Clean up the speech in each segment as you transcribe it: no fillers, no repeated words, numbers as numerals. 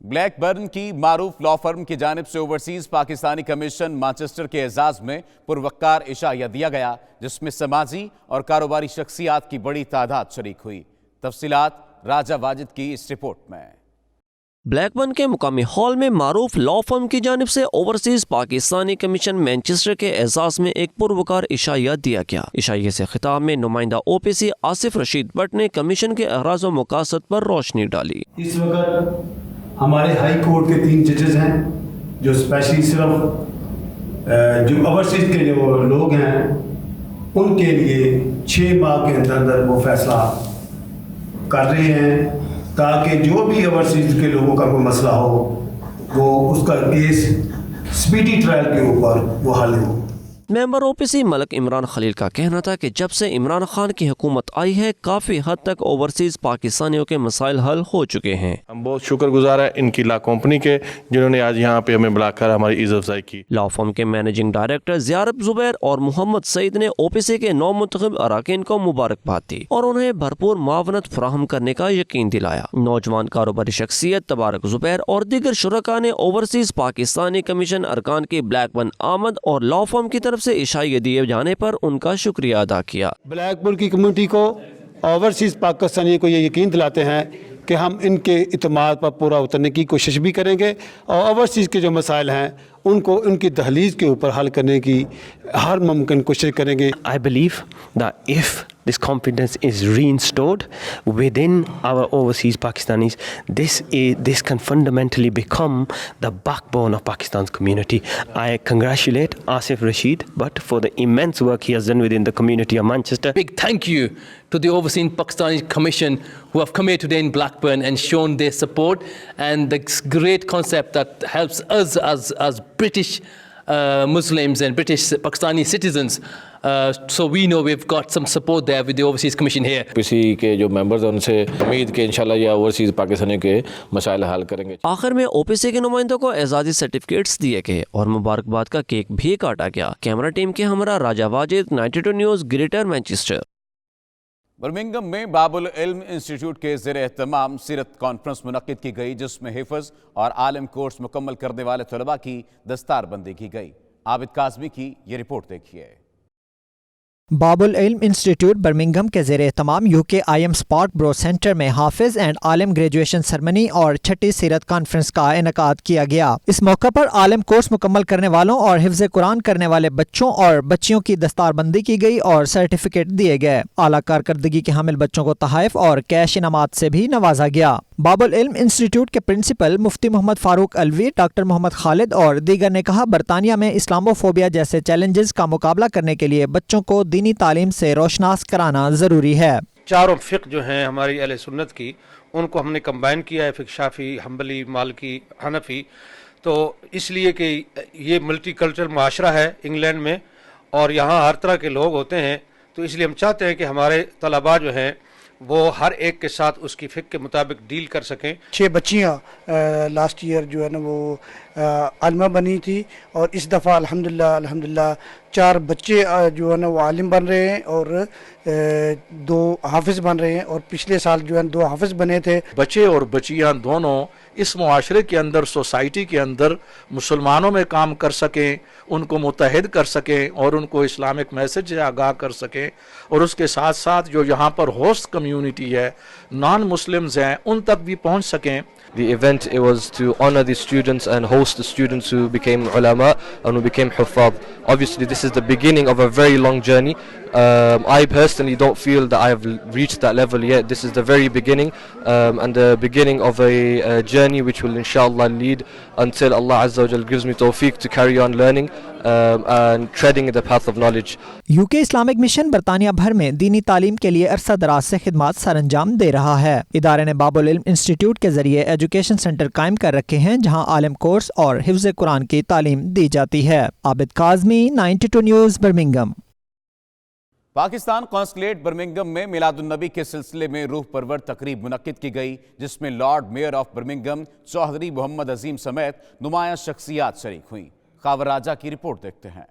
Black burn کی معروف لا فرم کی جانب سے اوورسیز پاکستانی کمیشن مانچسٹر کے اعزاز میں پروقار عشائیہ دیا گیا، جس میں سماجی اور کاروباری شخصیات کی بڑی تعداد شریک ہوئی۔ تفصیلات راجہ واجد کی اس رپورٹ میں۔ بلیک برن کے مقامی ہال میں معروف لا فرم کی جانب سے اوورسیز پاکستانی کمیشن مانچسٹر کے اعزاز میں ایک پروقار عشائیہ دیا گیا۔ عشائیے سے خطاب میں نمائندہ او پی سی آصف رشید بٹ نے کمیشن کے اغراض و مقاصد پر روشنی ڈالی۔ اس وقت ہمارے ہائی کورٹ کے 3 ججز ہیں جو اسپیشلی صرف جو اوورسیز کے جو لوگ ہیں ان کے لیے 6 ماہ کے اندر وہ فیصلہ کر رہے ہیں تاکہ جو بھی اوورسیز کے لوگوں کا کوئی مسئلہ ہو وہ اس کا کیس سپیڈی ٹرائل کے اوپر وہ حل ہو۔ ممبر او پی سی ملک عمران خلیل کا کہنا تھا کہ جب سے عمران خان کی حکومت آئی ہے کافی حد تک اوورسیز پاکستانیوں کے مسائل حل ہو چکے ہیں۔ ہم بہت شکر گزار ہیں ان کی لا کمپنی کے جنہوں نے آج یہاں پہ ہمیں بلا کر ہماری عزت افزائی کی۔ لا فرم کے مینیجنگ ڈائریکٹر زیارب زبیر اور محمد سعید نے او پی سی کے نو منتخب اراکین کو مبارکباد دی اور انہیں بھرپور معاونت فراہم کرنے کا یقین دلایا۔ نوجوان کاروباری شخصیت تبارک زبیر اور دیگر شرکاء نے اوورسیز پاکستانی کمیشن ارکان کی بلیک برن آمد اور لا فرم کی طرف سے عشائیہ دیے جانے پر ان کا شکریہ ادا کیا۔ بلیک برن کی کمیونٹی کو اوورسیز پاکستانی کو یہ یقین دلاتے ہیں کہ ہم ان کے اعتماد پر پورا اترنے کی کوشش بھی کریں گے اور اوورسیز کے جو مسائل ہیں ان کو ان کی دہلیز کے اوپر حل کرنے کی ہر ممکن کوشش کریں گے۔ I believe that if this confidence is reinstored within our overseas Pakistanis, this can fundamentally become the backbone of Pakistan's community. I congratulate Asif Rashid Butt for the immense work he has done within the community of Manchester. Big thank you to the Overseas Pakistani Commission who have come here today in Blackburn and shown their support and the great concept that helps us as British Muslims and British Pakistani citizens. So we know we've got some support there with the Overseas Commission here. کسی کے جو members ہیں ان سے امید کہ انشاءاللہ یہ overseas پاکستانیوں کے مسائل حل کریں گے۔ آخر میں او پی سی کے نمائندوں کو اعزازی سرٹیفکیٹس دیے گئے اور مبارکباد کا کیک بھی کاٹا گیا۔ کیمرہ ٹیم کے ہمراہ Raja Wajid, 92 news, Greater Manchester. Birmingham میں باب العلم انسٹیٹیوٹ کے زیر اہتمام سیرت کانفرنس منعقد کی گئی، جس میں حفظ اور عالم کورس مکمل کرنے والے طلباء کی دستار بندی کی گئی۔ عابد کاظمی کی یہ رپورٹ دیکھیے۔ باب العلم انسٹیٹیوٹ برمنگھم کے زیر اہتمام یو کے آئی ایم اسپارک برو سینٹر میں حافظ اینڈ عالم گریجویشن سرمنی اور 6ٹی سیرت کانفرنس کا انعقاد کیا گیا۔ اس موقع پر عالم کورس مکمل کرنے والوں اور حفظ قرآن کرنے والے بچوں اور بچیوں کی دستار بندی کی گئی اور سرٹیفکیٹ دیے گئے۔ اعلیٰ کارکردگی کے حامل بچوں کو تحائف اور کیش انعامات سے بھی نوازا گیا۔ باب العلم انسٹیٹیوٹ کے پرنسپل مفتی محمد فاروق الوی، ڈاکٹر محمد خالد اور دیگر نے کہا برطانیہ میں اسلامو فوبیا جیسے چیلنجز کا مقابلہ کرنے کے لیے بچوں کو دینی تعلیم سے روشناس کرانا ضروری ہے۔ چاروں فقہ جو ہیں ہماری اہل سنت کی ان کو ہم نے کمبائن کیا ہے، فقہ شافعی، حنبلی، مالکی، حنفی، تو اس لیے کہ یہ ملٹی کلچرل معاشرہ ہے انگلینڈ میں اور یہاں ہر طرح کے لوگ ہوتے ہیں، تو اس لیے ہم چاہتے ہیں کہ ہمارے طلباء جو ہیں وہ ہر ایک کے ساتھ اس کی فقہ کے مطابق ڈیل کر سکیں۔ 6 بچیاں لاسٹ ایئر جو ہے نا وہ عالمہ بنی تھی اور اس دفعہ الحمدللہ 4 بچے جو ہے نا وہ عالم بن رہے ہیں اور 2 حافظ بن رہے ہیں، اور پچھلے سال جو ہے 2 حافظ بنے تھے۔ بچے اور بچیاں دونوں اس معاشرے کے اندر، سوسائٹی کے اندر مسلمانوں میں کام کر سکیں، ان کو متحد کر سکیں اور ان کو اسلامک میسج سے آگاہ کر سکیں، اور اس کے ساتھ ساتھ جو یہاں پر ہوسٹ کمیونٹی ہے، نان مسلمز ہیں، ان تک بھی پہنچ سکیں۔ The event, it was to honor the students and host the students who became ulama and who became huffaz. Obviously this is the beginning of a very long journey. I personally don't feel that I have reached that level yet. This is the very beginning and the beginning of a journey which will inshallah lead until Allah Azza wa Jal gives me tawfiq to carry on learning and treading the path of knowledge. You کے Islamic mission برطانیہ بھر میں دینی تعلیم کے لیے عرصہ دراز سے خدمات سر انجام دے رہا ہے۔ ادارے نے باب العلم انسٹیٹیوٹ کے ذریعے ایجوکیشن سینٹر قائم کر رکھے ہیں جہاں عالم کورس اور حفظ قرآن کی تعلیم دی جاتی ہے۔ Abid Kazmi, 92 news, Birmingham. Pakistan consulate Birmingham میں میلاد النبی کے سلسلے میں روح پرور تقریب منعقد کی گئی، جس میں lord mayor of Birmingham Chaudhry Muhammad Azeem سمیت نمایاں شخصیات شریک ہوئیں۔ خاور راجہ کی رپورٹ دیکھتے ہیں۔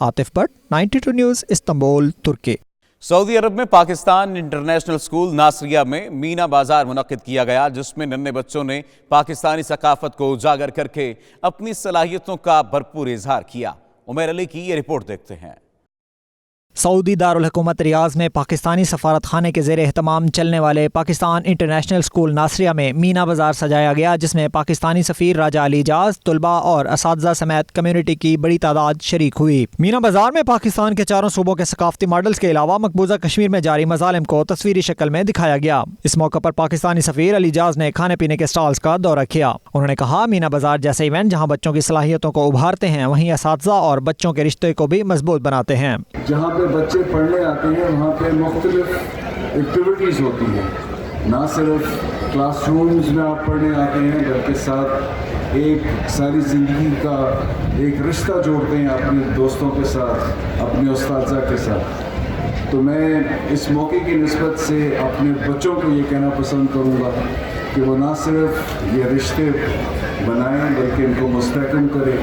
عاطف بٹ، 92 نیوز، استنبول، ترکی۔ سعودی عرب میں پاکستان انٹرنیشنل اسکول ناصریہ میں مینا بازار منعقد کیا گیا، جس میں ننھے بچوں نے پاکستانی ثقافت کو اجاگر کر کے اپنی صلاحیتوں کا بھرپور اظہار کیا۔ عمیر علی کی یہ رپورٹ دیکھتے ہیں۔ سعودی دارالحکومت ریاض میں پاکستانی سفارت خانے کے زیر اہتمام چلنے والے پاکستان انٹرنیشنل اسکول ناصریہ میں مینا بازار سجایا گیا، جس میں پاکستانی سفیر راجہ علی اعجاز، طلباء اور اساتذہ سمیت کمیونٹی کی بڑی تعداد شریک ہوئی۔ مینا بازار میں پاکستان کے چاروں صوبوں کے ثقافتی ماڈلز کے علاوہ مقبوضہ کشمیر میں جاری مظالم کو تصویری شکل میں دکھایا گیا۔ اس موقع پر پاکستانی سفیر علی اعجاز نے کھانے پینے کے سٹالز کا دورہ کیا۔ انہوں نے کہا، مینا بازار جیسے ایونٹ جہاں بچوں کی صلاحیتوں کو ابھارتے ہیں، وہیں اساتذہ اور بچوں کے رشتے کو بھی مضبوط بناتے ہیں۔ جہاں پہ بچے پڑھنے آتے ہیں وہاں پہ مختلف ایکٹیویٹیز ہوتی ہیں، نہ صرف کلاس رومز میں آپ پڑھنے آتے ہیں بلکہ ساتھ ایک ساری زندگی کا ایک رشتہ جوڑتے ہیں اپنے دوستوں کے ساتھ، اپنے اساتذہ کے ساتھ۔ تو میں اس موقع کی نسبت سے اپنے بچوں کو یہ کہنا پسند کروں گا کہ وہ نہ صرف یہ رشتے بنائیں بلکہ ان کو مستحکم کریں۔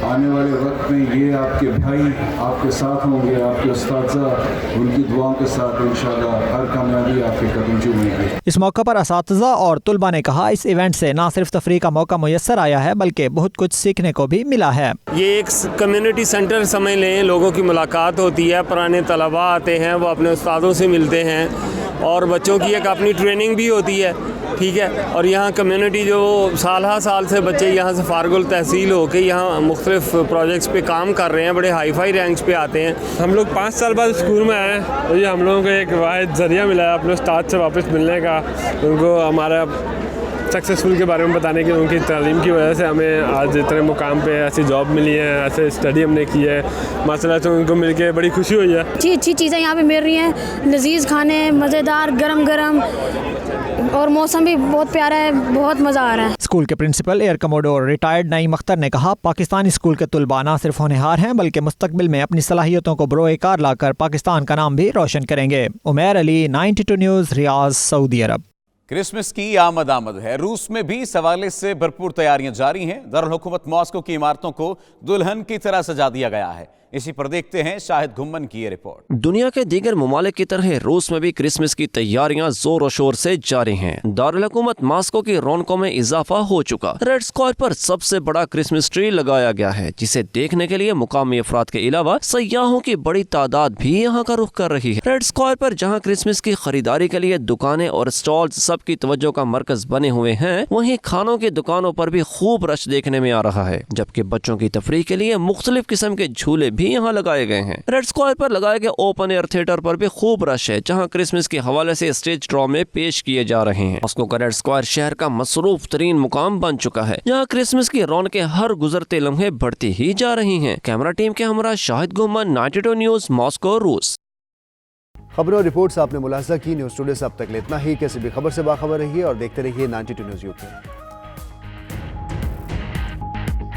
آنے والے وقت میں یہ آپ کے بھائی آپ کے ساتھ ہوں گے، آپ کے اساتذہ ان کی دعاؤں کے ساتھ انشاءاللہ ہر کامیابی آپ کے قدم چومیں گے۔ اس موقع پر اساتذہ اور طلباء نے کہا، اس ایونٹ سے نہ صرف تفریح کا موقع میسر آیا ہے بلکہ بہت کچھ سیکھنے کو بھی ملا ہے۔ یہ ایک کمیونٹی سینٹر سمجھ لیں، لوگوں کی ملاقات ہوتی ہے، پرانے طلباء آتے ہیں، وہ اپنے استادوں سے ملتے ہیں اور بچوں کی ایک اپنی ٹریننگ بھی ہوتی ہے، ٹھیک ہے۔ اور یہاں کمیونٹی جو سال ہر سال سے بچے یہاں سے فارغ التحصیل ہو کے یہاں مختلف پروجیکٹس پہ کام کر رہے ہیں، بڑے ہائی فائی رینکس پہ آتے ہیں۔ ہم لوگ 5 سال بعد اسکول میں آئے ہیں اور یہ ہم لوگوں کو ایک واحد ذریعہ ملا ہے اپنے استاد سے واپس ملنے کا، ان کو ہمارا سکسیسفل کے بارے میں بتانے کی، ان کی تعلیم کی وجہ سے ہمیں آج اتنے مقام پہ ایسی جاب ملی ہے، ایسے اسٹڈی ہم نے کی ہے، ماشاء اللہ سے ان کو مل کے بڑی خوشی ہوئی ہے۔ اچھی چیزیں یہاں پہ مل رہی ہیں، لذیذ کھانے، مزیدار، گرم گرم، اور موسم بھی بہت پیارا ہے، بہت مزہ آ رہا ہے۔ اسکول کے پرنسپل ایئر کموڈور ریٹائرڈ نعیم اختر نے کہا، پاکستانی اسکول کے طلباء نہ صرف ہونہار ہیں بلکہ مستقبل میں اپنی صلاحیتوں کو بروئے کار لا کر پاکستان کا نام بھی روشن کریں گے۔ عمیر علی، 92 نیوز، ریاض، سعودی عرب۔ کرسمس کی آمد ہے۔ روس میں بھی اس حوالے سے بھرپور تیاریاں جاری ہیں۔ دارالحکومت ماسکو کی عمارتوں کو دلہن کی طرح سجا دیا گیا ہے۔ اسی پر دیکھتے ہیں شاہد گھمن کی یہ رپورٹ۔ دنیا کے دیگر ممالک کی طرح روس میں بھی کرسمس کی تیاریاں زور و شور سے جاری ہیں۔ دارالحکومت ماسکو کی رونقوں میں اضافہ ہو چکا۔ ریڈ اسکوائر پر سب سے بڑا کرسمس ٹری لگایا گیا ہے، جسے دیکھنے کے لیے مقامی افراد کے علاوہ سیاحوں کی بڑی تعداد بھی یہاں کا رخ کر رہی ہے۔ ریڈ اسکوائر پر جہاں کرسمس کی خریداری کے لیے دکانیں اور اسٹالز سب کی توجہ کا مرکز بنے ہوئے ہیں، وہیں کھانوں کی دکانوں پر بھی خوب رش دیکھنے میں آ رہا ہے، جبکہ بچوں کی تفریح کے لیے مختلف قسم کے جھولے بھی یہاں لگائے گئے ہیں۔ ریڈ اسکوائر پر لگائے گئے اوپن ایئر تھیٹر پر بھی خوب رش ہے، جہاں کرسمس کے حوالے سے اسٹیج ڈرامے پیش کیے جا رہے ہیں۔ ماسکو کا ریڈ اسکوائر شہر کا مصروف ترین مقام بن چکا ہے، جہاں کرسمس کی رونقیں ہر گزرتے لمحے بڑھتی ہی جا رہی ہیں۔ کیمرہ ٹیم کے ہمراہ شاہد گھمن، 92 نیوز، ماسکو، روس۔ خبروں اور رپورٹس آپ نے ملاحظہ کی۔ نیوز ٹوڈے سے اب تک اتنا ہی۔ کسی بھی خبر سے باخبر رہیے اور دیکھتے رہیے 92 نیوز UK۔